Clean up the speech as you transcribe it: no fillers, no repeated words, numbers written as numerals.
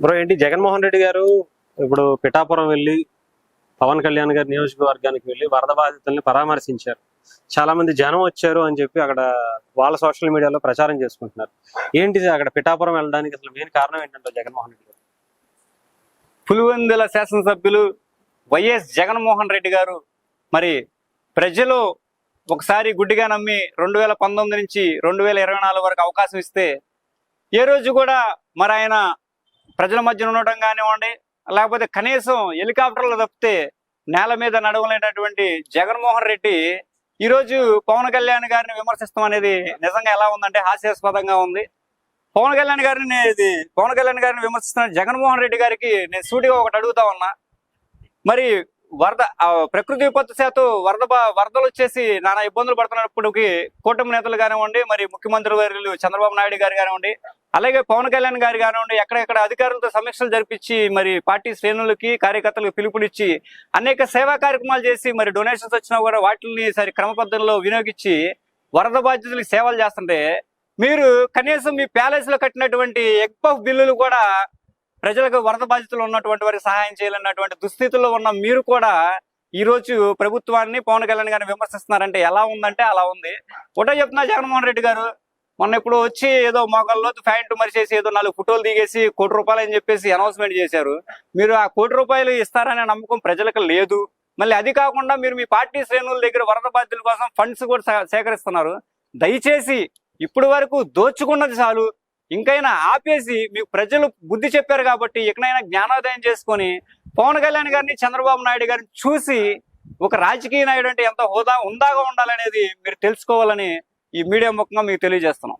Bro ఏంటి జగన్మోహన్ రెడ్డి గారు ఇప్పుడు పిఠాపురం వెళ్ళి పవన్ కళ్యాణ్ గారి నియోజకవర్గానికి వెళ్ళి వరద బాధితుల్ని పరామర్శించారు. చాలా మంది జనం వచ్చారు అని చెప్పి అక్కడ వాళ్ళ సోషల్ మీడియాలో ప్రచారం చేసుకుంటున్నారు. ఏంటిది అక్కడ పిఠాపురం వెళ్ళడానికి అసలు మెయిన్ కారణం ఏంటంటే జగన్మోహన్ రెడ్డి గారు? పులివెందుల శాసనసభ్యులు వైఎస్ జగన్మోహన్ రెడ్డి గారు మరి ప్రజలు ఒకసారి గుడ్డిగా నమ్మి 2019 నుంచి 2024 వరకు అవకాశం ఇస్తే ఏ రోజు కూడా మరి ఆయన ప్రజల మధ్య ఉండటం కానివ్వండి, లేకపోతే కనీసం హెలికాప్టర్లు తప్పితే నేల మీద నడవలేనటువంటి జగన్మోహన్ రెడ్డి ఈరోజు పవన్ కళ్యాణ్ గారిని విమర్శిస్తాం అనేది నిజంగా ఎలా ఉందంటే హాస్యాస్పదంగా ఉంది. పవన్ కళ్యాణ్ గారిని విమర్శిస్తున్న జగన్మోహన్ రెడ్డి గారికి నేను సూటిగా ఒకటి అడుగుతా ఉన్నా. మరి ప్రకృతి విపత్తు శాతం వరదలు వచ్చేసి నానా ఇబ్బందులు పడుతున్నప్పటికీ కూటమి నేతలు కానివ్వండి, మరి ముఖ్యమంత్రి వర్యులు చంద్రబాబు నాయుడు గారు కానివ్వండి, అలాగే పవన్ కళ్యాణ్ గారు కానివ్వండి, ఎక్కడెక్కడ అధికారులతో సమీక్షలు జరిపించి మరి పార్టీ శ్రేణులకి కార్యకర్తలకు పిలుపునిచ్చి అనేక సేవా కార్యక్రమాలు చేసి మరి డొనేషన్స్ వచ్చినా కూడా వాటిని సరి క్రమ పద్ధతిలో వినియోగించి వరద బాధితులకు సేవలు చేస్తుంటే మీరు కనీసం మీ ప్యాలెస్ లో కట్టినటువంటి ఎగ్ పఫ్ బిల్లులు కూడా ప్రజలకు వరద బాధితులు ఉన్నటువంటి వారికి సహాయం చేయాలన్నటువంటి దుస్థితుల్లో ఉన్న మీరు కూడా ఈ రోజు ప్రభుత్వాన్ని పవన్ కళ్యాణ్ గారిని విమర్శిస్తున్నారంటే ఎలా ఉందంటే అలా ఉంది. ఒకటో చెప్తున్నా, జగన్మోహన్ రెడ్డి గారు మొన్న ఇప్పుడు వచ్చి ఏదో మోకాల్లో ప్యాంటు మరిచేసి ఏదో 4 ఫోటోలు దిగేసి ₹1 కోటి అని చెప్పేసి అనౌన్స్మెంట్ చేశారు. మీరు ఆ ₹1 కోటి ఇస్తారనే నమ్మకం ప్రజలకు లేదు. మళ్ళీ అది కాకుండా మీరు మీ పార్టీ శ్రేణుల దగ్గర వరద బాధితుల కోసం ఫండ్స్ కూడా సేకరిస్తున్నారు. దయచేసి ఇప్పటి వరకు దోచుకున్నది చాలు, ఇంకైనా ఆపేసి మీకు ప్రజలు బుద్ధి చెప్పారు కాబట్టి ఇకనైనా జ్ఞానోదయం చేసుకొని పవన్ కళ్యాణ్ గారిని చంద్రబాబు నాయుడు గారిని చూసి ఒక రాజకీయ నాయుడు అంటే ఎంత హుందాగా ఉండాలనేది మీరు తెలుసుకోవాలని ఈ మీడియా ముఖంగా మీకు తెలియజేస్తున్నాం.